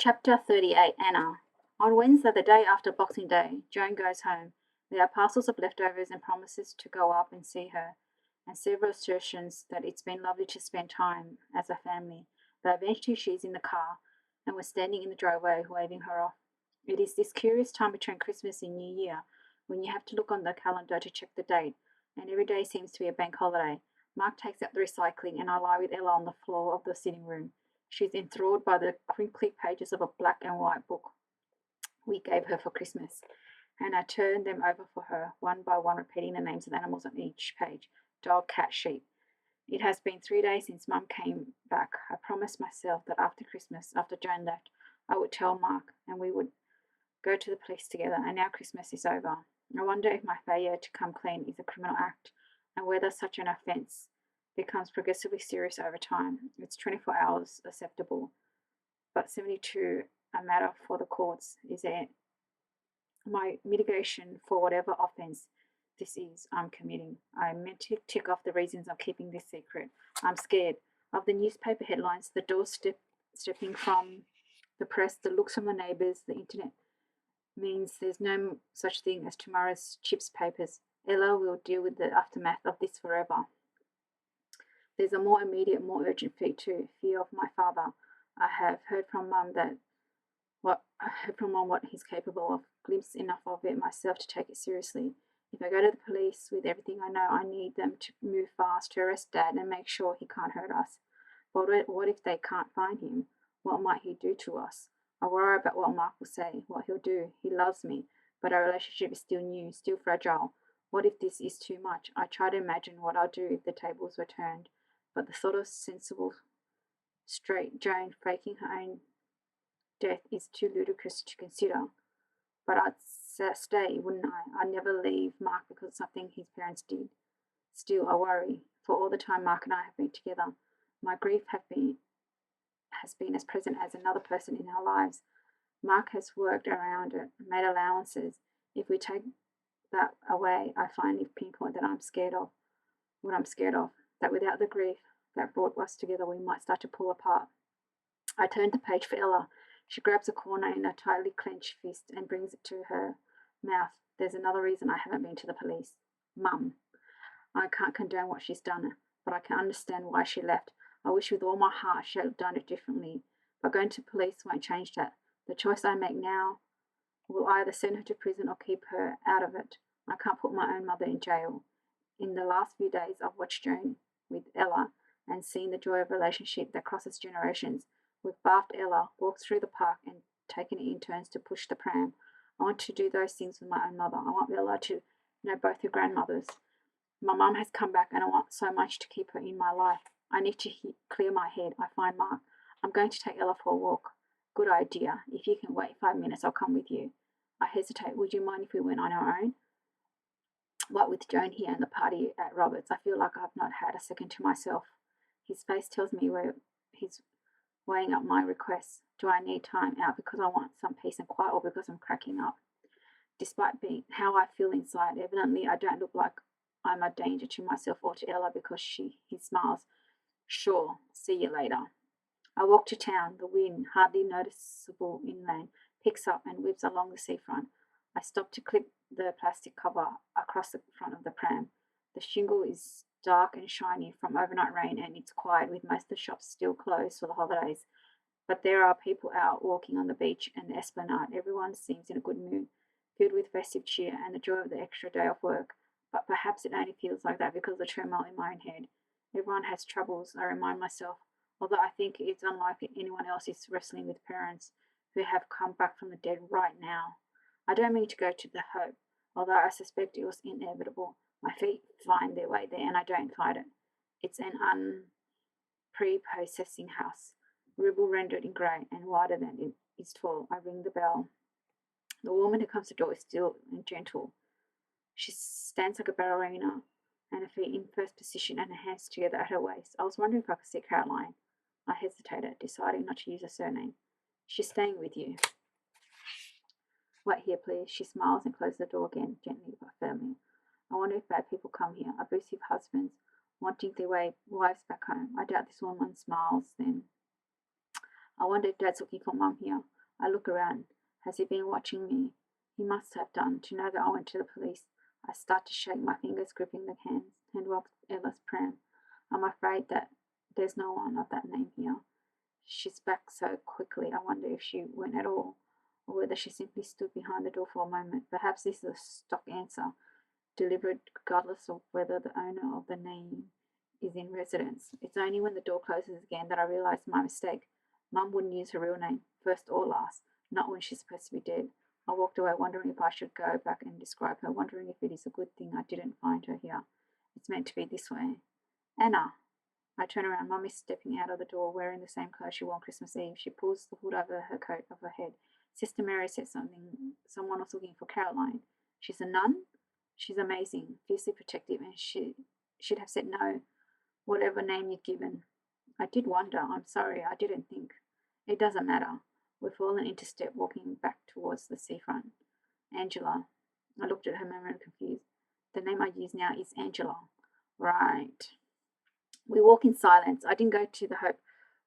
Chapter 38 Anna. On Wednesday, the day after Boxing Day, Joan goes home. There are parcels of leftovers and promises to go up and see her, and several assertions that it's been lovely to spend time as a family. But eventually she's in the car, and we're standing in the driveway waving her off. It is this curious time between Christmas and New Year when you have to look on the calendar to check the date, and every day seems to be a bank holiday. Mark takes out the recycling, and I lie with Ella on the floor of the sitting room. She's enthralled by the crinkly pages of a black and white book we gave her for Christmas, and I turn them over for her, one by one, repeating the names of the animals on each page: dog, cat, sheep. It has been 3 days since Mum came back. I promised myself that after Christmas, after Joan left, I would tell Mark, and we would go to the police together, and now Christmas is over. I wonder if my failure to come clean is a criminal act, and whether such an offence becomes progressively serious over time. It's 24 hours acceptable, but 72 a matter for the courts. Is there my mitigation for whatever offence this is I'm committing? I meant to tick off the reasons I'm keeping this secret. I'm scared of the newspaper headlines, the stepping from the press, the looks from the neighbours. The internet means there's no such thing as tomorrow's chips papers. Ella will deal with the aftermath of this forever. There's a more immediate, more urgent fear too, fear of my father. I have heard from Mum what he's capable of, glimpsed enough of it myself to take it seriously. If I go to the police with everything I know, I need them to move fast, to arrest Dad and make sure he can't hurt us. But what if they can't find him? What might he do to us? I worry about what Mark will say, what he'll do. He loves me, but our relationship is still new, still fragile. What if this is too much? I try to imagine what I'll do if the tables were turned, but the thought of sensible, straight Joan faking her own death is too ludicrous to consider. But I'd stay, wouldn't I? I'd never leave Mark because of something his parents did. Still, I worry. For all the time Mark and I have been together, my grief has been as present as another person in our lives. Mark has worked around it, made allowances. If we take that away, I finally pinpoint that I'm scared of. What I'm scared of, that without the grief that brought us together, we might start to pull apart. I turn the page for Ella. She grabs a corner in a tightly clenched fist and brings it to her mouth. There's another reason I haven't been to the police. Mum. I can't condone what she's done, but I can understand why she left. I wish with all my heart she had done it differently, but going to police won't change that. The choice I make now will either send her to prison or keep her out of it. I can't put my own mother in jail. In the last few days, I've watched Joan with Ella and seen the joy of a relationship that crosses generations. We've bathed Ella, walked through the park, and taken it in turns to push the pram. I want to do those things with my own mother. I want Ella to know both her grandmothers. My mum has come back, and I want so much to keep her in my life. I need to clear my head. I find Mark. I'm going to take Ella for a walk. Good idea. If you can wait 5 minutes, I'll come with you. I hesitate. Would you mind if we went on our own? What with Joan here and the party at Robert's, I feel like I've not had a second to myself. His face tells me where he's weighing up my requests. Do I need time out because I want some peace and quiet, or because I'm cracking up? Despite being how I feel inside, evidently I don't look like I'm a danger to myself or to Ella because he smiles. Sure, see you later. I walk to town. The wind, hardly noticeable inland, picks up and whips along the seafront. I stop to clip the plastic cover across the front of the pram. The shingle is dark and shiny from overnight rain, and it's quiet, with most of the shops still closed for the holidays. But there are people out walking on the beach and the esplanade. Everyone seems in a good mood, filled with festive cheer and the joy of the extra day off work. But perhaps it only feels like that because of the turmoil in my own head. Everyone has troubles, I remind myself, although I think it's unlikely anyone else is wrestling with parents who have come back from the dead right now. I don't mean to go to the hope, although I suspect it was inevitable. My feet find their way there, and I don't fight it. It's an unprepossessing house, ruble rendered in grey and wider than it is tall. I ring the bell. The woman who comes to the door is still and gentle. She stands like a ballerina, and her feet in first position and her hands together at her waist. I was wondering if I could see Caroline. I hesitated, deciding not to use her surname. She's staying with you. Wait here, please. She smiles and closes the door again, gently but firmly. I wonder if bad people come here, abusive husbands, wanting their wives back home. I doubt this woman smiles then. I wonder if Dad's looking for Mum here. I look around. Has he been watching me? He must have done, to know that I went to the police. I start to shake, my fingers gripping the handle of Ella's pram. I'm afraid that there's no one of that name here. She's back so quickly, I wonder if she went at all, or whether she simply stood behind the door for a moment. Perhaps this is a stock answer, delivered regardless of whether the owner of the name is in residence. It's only when the door closes again that I realize my mistake. Mum wouldn't use her real name, first or last, not when she's supposed to be dead. I walked away wondering if I should go back and describe her, wondering if it is a good thing I didn't find her here. It's meant to be this way. Anna. I turn around. Mum is stepping out of the door wearing the same clothes she wore on Christmas Eve. She pulls the hood over her coat of her head. Sister Mary said something. Someone was looking for Caroline. She's a nun? She's amazing, fiercely protective, and she'd have said no, whatever name you'd given. I did wonder. I'm sorry, I didn't think. It doesn't matter. We've fallen into step, walking back towards the seafront. Angela. I looked at her, moment confused. The name I use now is Angela. Right. We walk in silence. I didn't go to the Hope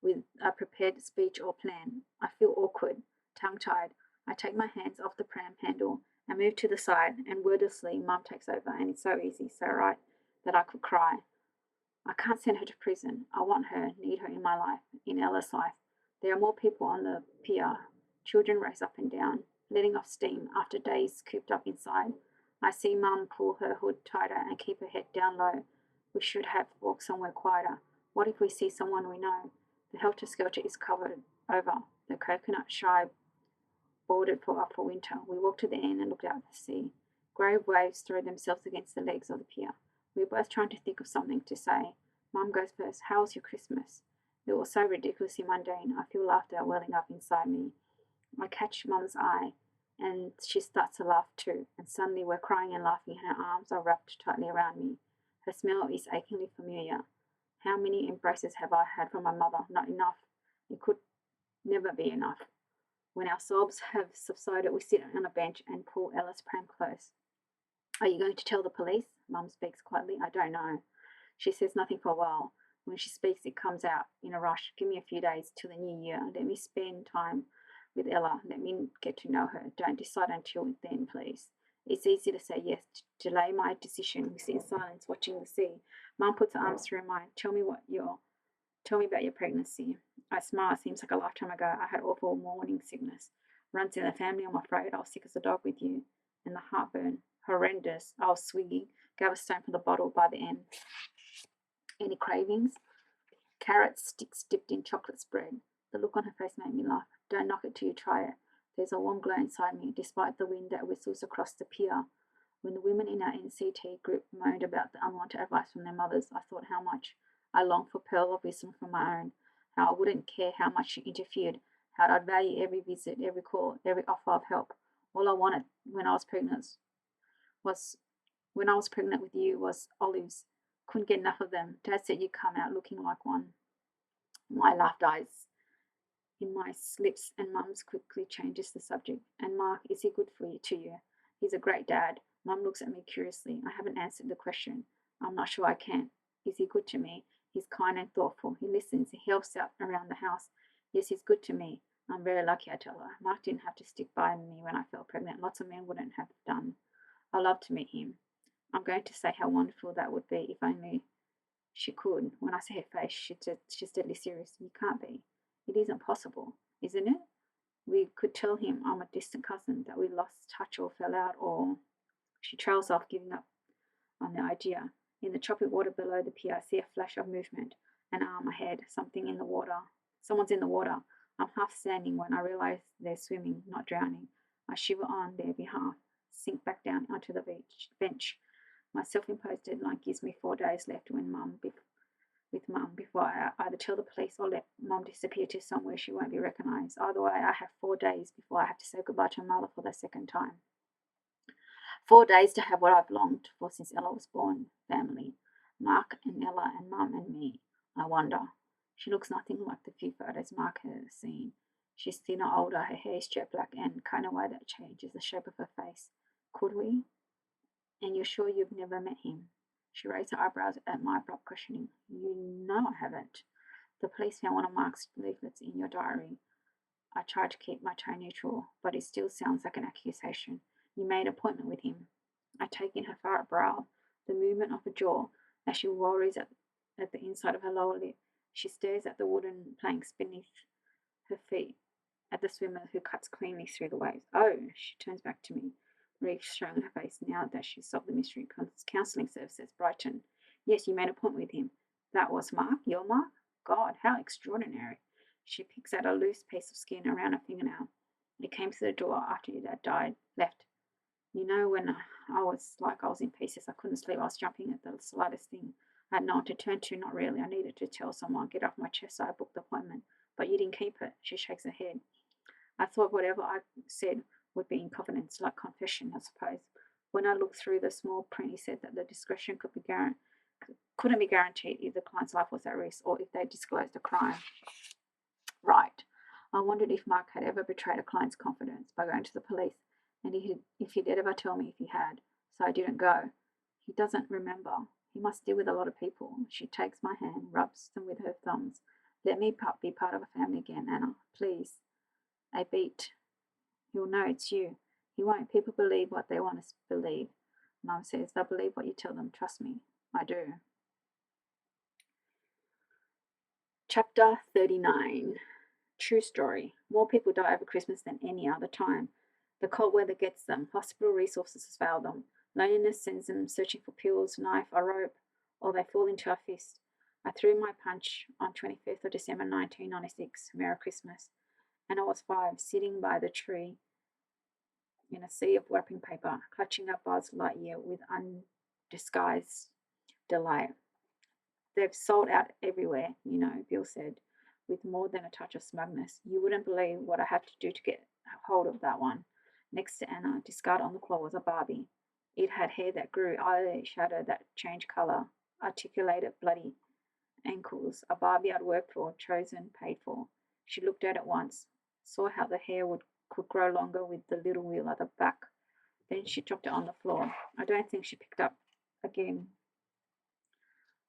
with a prepared speech or plan. I feel awkward, tongue-tied. I take my hands off the pram handle and move to the side, and wordlessly Mum takes over, and it's so easy, so right, that I could cry. I can't send her to prison. I want her, need her in my life, in Ella's life. There are more people on the pier. Children race up and down, letting off steam after days cooped up inside. I see Mum pull her hood tighter and keep her head down low. We should have walked somewhere quieter. What if we see someone we know? The helter-skelter is covered over. The coconut shy boarded for winter. We walked to the end and looked out at the sea. Grey waves throw themselves against the legs of the pier. We were both trying to think of something to say. Mum goes first. How was your Christmas? It was so ridiculously mundane. I feel laughter welling up inside me. I catch Mum's eye, and she starts to laugh too. And suddenly we're crying and laughing, and her arms are wrapped tightly around me. Her smell is achingly familiar. How many embraces have I had from my mother? Not enough. It could never be enough. When our sobs have subsided, we sit on a bench and pull Ella's pram close. Are you going to tell the police? Mum speaks quietly. I don't know. She says nothing for a while. When she speaks, it comes out in a rush. Give me a few days till the new year. Let me spend time with Ella. Let me get to know her. Don't decide until then, please. It's easy to say yes. To delay my decision. We sit in silence, watching the sea. Mum puts her arms through mine. Tell me about your pregnancy. I smile. It seems like a lifetime ago. I had awful morning sickness. Runs in the family, I'm afraid. I was sick as a dog with you. And the heartburn. Horrendous. I was swigging. Gave a stone from the bottle by the end. Any cravings? Carrot sticks dipped in chocolate spread. The look on her face made me laugh. Don't knock it till you try it. There's a warm glow inside me, despite the wind that whistles across the pier. When the women in our NCT group moaned about the unwanted advice from their mothers, I thought how much I longed for pearl of wisdom from my own, how I wouldn't care how much she interfered, how I'd value every visit, every call, every offer of help. All I wanted when I was pregnant with you was olives. Couldn't get enough of them. Dad said you'd come out looking like one. My laugh dies in my lips, and Mum's quickly changes the subject. And Mark, is he good to you? He's a great dad. Mum looks at me curiously. I haven't answered the question. I'm not sure I can. Is he good to me? He's kind and thoughtful. He listens. He helps out around the house. Yes, he's good to me. I'm very lucky, I tell her. Mark didn't have to stick by me when I fell pregnant. Lots of men wouldn't have done. I love to meet him. I'm going to say how wonderful that would be if only she could. When I see her face, she's deadly serious. You can't be. It isn't possible, isn't it? We could tell him I'm a distant cousin, that we lost touch or fell out, or... She trails off, giving up on the idea. In the choppy water below the pier, I see a flash of movement. An arm ahead, something in the water. Someone's in the water. I'm half standing when I realize they're swimming, not drowning. I shiver on their behalf, sink back down onto the bench. My self-imposed deadline gives me 4 days left with Mum before I either tell the police or let Mum disappear to somewhere she won't be recognised. Either way, I have 4 days before I have to say goodbye to Mother for the second time. 4 days to have what I've longed for since Ella was born. Family. Mark and Ella and Mum and me. I wonder. She looks nothing like the few photos Mark has seen. She's thinner, older, her hair is jet black and kind of way that changes the shape of her face. Could we? And you're sure you've never met him? She raised her eyebrows at my abrupt questioning. You know I haven't. The police found one of Mark's leaflets in your diary. I tried to keep my tone neutral, but it still sounds like an accusation. You made an appointment with him. I take in her furrowed brow, the movement of her jaw as she worries at the inside of her lower lip. She stares at the wooden planks beneath her feet, at the swimmer who cuts cleanly through the waves. Oh, she turns back to me, relief showing her face now that she's solved the mystery. Counselling services, Brighton. Yes, you made an appointment with him. That was Mark? Your Mark? God, how extraordinary. She picks out a loose piece of skin around her fingernail. It came through the door after your dad died. Left. You know, when I was like I was in pieces, I couldn't sleep. I was jumping at the slightest thing. I had no one to turn to, not really. I needed to tell someone, get off my chest, so I booked the appointment. But you didn't keep it. She shakes her head. I thought whatever I said would be in confidence, like confession, I suppose. When I looked through the small print, he said that the discretion couldn't be guaranteed if the client's life was at risk or if they disclosed a crime. Right. I wondered if Mark had ever betrayed a client's confidence by going to the police, and if he'd ever tell me if he had, so I didn't go. He doesn't remember. He must deal with a lot of people. She takes my hand, rubs them with her thumbs. Let me be part of a family again, Anna, please. A beat. He'll know it's you. He won't. People believe what they want to believe. Mum says they'll believe what you tell them. Trust me. I do. Chapter 39. True story. More people die over Christmas than any other time. The cold weather gets them. Hospital resources fail them. Loneliness sends them searching for pills, knife, or rope, or they fall into a fist. I threw my punch on 25th of December 1996. Merry Christmas. And I was 5, sitting by the tree in a sea of wrapping paper, clutching a Buzz Lightyear with undisguised delight. They've sold out everywhere, you know, Bill said, with more than a touch of smugness. You wouldn't believe what I had to do to get hold of that one. Next to Anna, discarded on the floor, was a Barbie. It had hair that grew, eyeshadow that changed colour, articulated bloody ankles. A Barbie I'd worked for, chosen, paid for. She looked at it once, saw how the hair could grow longer with the little wheel at the back. Then she dropped it on the floor. I don't think she picked up again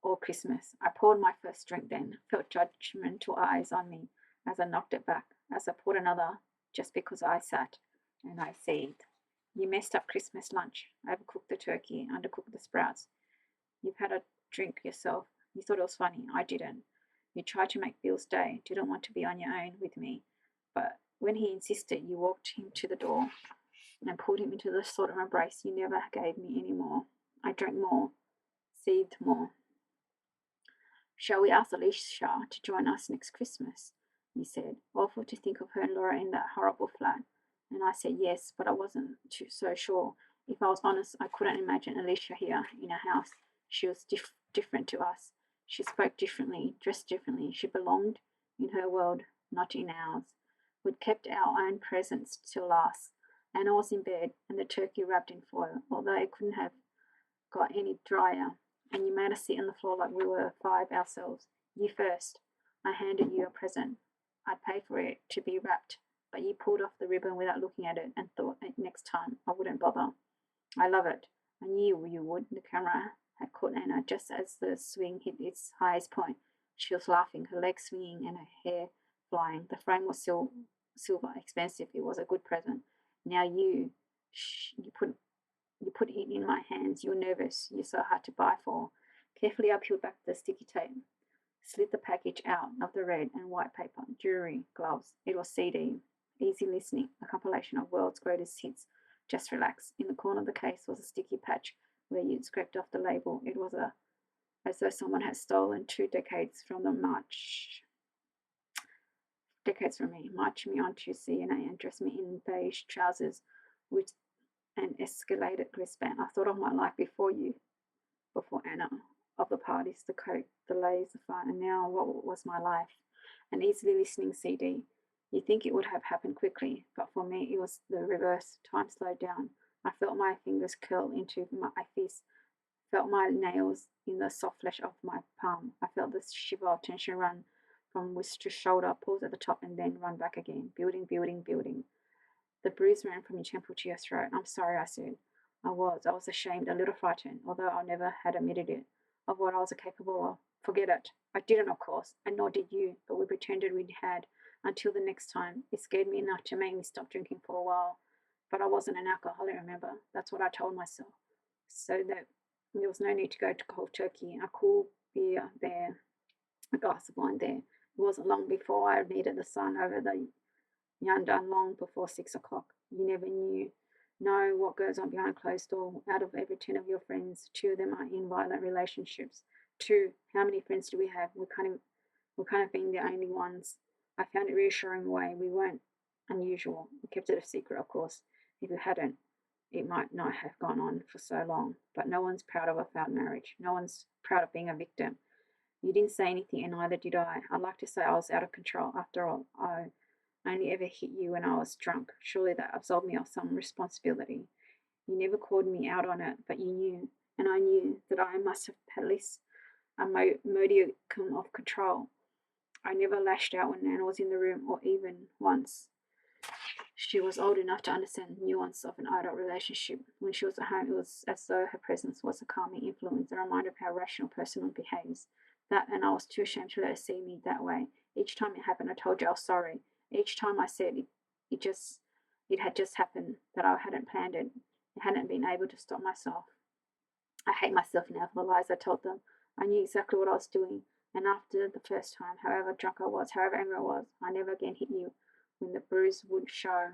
all Christmas. I poured my first drink then, felt judgmental eyes on me as I knocked it back, as I poured another just because I sat, and I said, You messed up Christmas lunch. Overcooked the turkey, undercooked the sprouts. You've had a drink yourself. You thought it was funny. I didn't. You tried to make Bill stay, didn't want to be on your own with me. But when he insisted, you walked him to the door and pulled him into the sort of embrace you never gave me any more. I drank more, seethed more. Shall we ask Alicia to join us next Christmas? You said. Awful to think of her and Laura in that horrible flat. And I said yes, but I wasn't so sure. If I was honest, I couldn't imagine Alicia here in a house. She was different to us. She spoke differently, dressed differently. She belonged in her world, not in ours. We'd kept our own presents till last. Anna was in bed, and the turkey wrapped in foil, although it couldn't have got any drier. And you made us sit on the floor like we were 5 ourselves. You first. I handed you a present. I'd paid for it to be wrapped, but you pulled off the ribbon without looking at it and thought next time I wouldn't bother. I love it. I knew you would. The camera had caught Anna just as the swing hit its highest point. She was laughing, her legs swinging and her hair flying. The frame was silver, expensive. It was a good present. Now you put it in my hands. You're nervous. You're so hard to buy for. Carefully, I peeled back the sticky tape, slid the package out of the red and white paper, jewelry, gloves. It was CD, Easy Listening, a compilation of world's greatest hits. Just relax. In the corner of the case was a sticky patch where you'd scraped off the label. It was as though someone had stolen 2 decades from me, marched me onto CNA and dressed me in beige trousers with an escalated wristband. I thought of my life before Anna, of the parties, the coke, the lays, the fun, and now what was my life? An easily listening CD. You think it would have happened quickly, but for me it was the reverse. Time slowed down. I felt my fingers curl into my fist, felt my nails in the soft flesh of my palm. I felt the shiver of tension run from wrist to shoulder, pause at the top, and then run back again, building, building, building. The bruise ran from your temple to your throat. I'm sorry, I said. I was ashamed, a little frightened, although I never had admitted it, of what I was capable of. Forget it. I didn't, of course, and nor did you, but we pretended we had until the next time. It scared me enough to make me stop drinking for a while. But I wasn't an alcoholic, remember? That's what I told myself. So that there was no need to go to cold turkey. A cool beer there, a glass of wine there. It wasn't long before I needed the sun over the yonder, long before 6 o'clock. You never know what goes on behind closed door. Out of every 10 of your friends, 2 of them are in violent relationships. Two, how many friends do we have? We're kind of being the only ones. I found it reassuring way. We weren't unusual. We kept it a secret, of course. If we hadn't, it might not have gone on for so long. But no one's proud of a failed marriage. No one's proud of being a victim. You didn't say anything, and neither did I. I'd like to say I was out of control. After all, I only ever hit you when I was drunk. Surely that absolved me of some responsibility. You never called me out on it, but you knew, and I knew that I must have at least a modicum of control. I never lashed out when Nana was in the room, or even once. She was old enough to understand the nuance of an adult relationship. When she was at home, it was as though her presence was a calming influence, a reminder of how a rational person behaves. That, and I was too ashamed to let her see me that way. Each time it happened, I told you I was sorry. Each time I said it had just happened, that I hadn't planned it. I hadn't been able to stop myself. I hate myself now for the lies I told them. I knew exactly what I was doing, and after the first time, however drunk I was, however angry I was, I never again hit you when the bruise would show.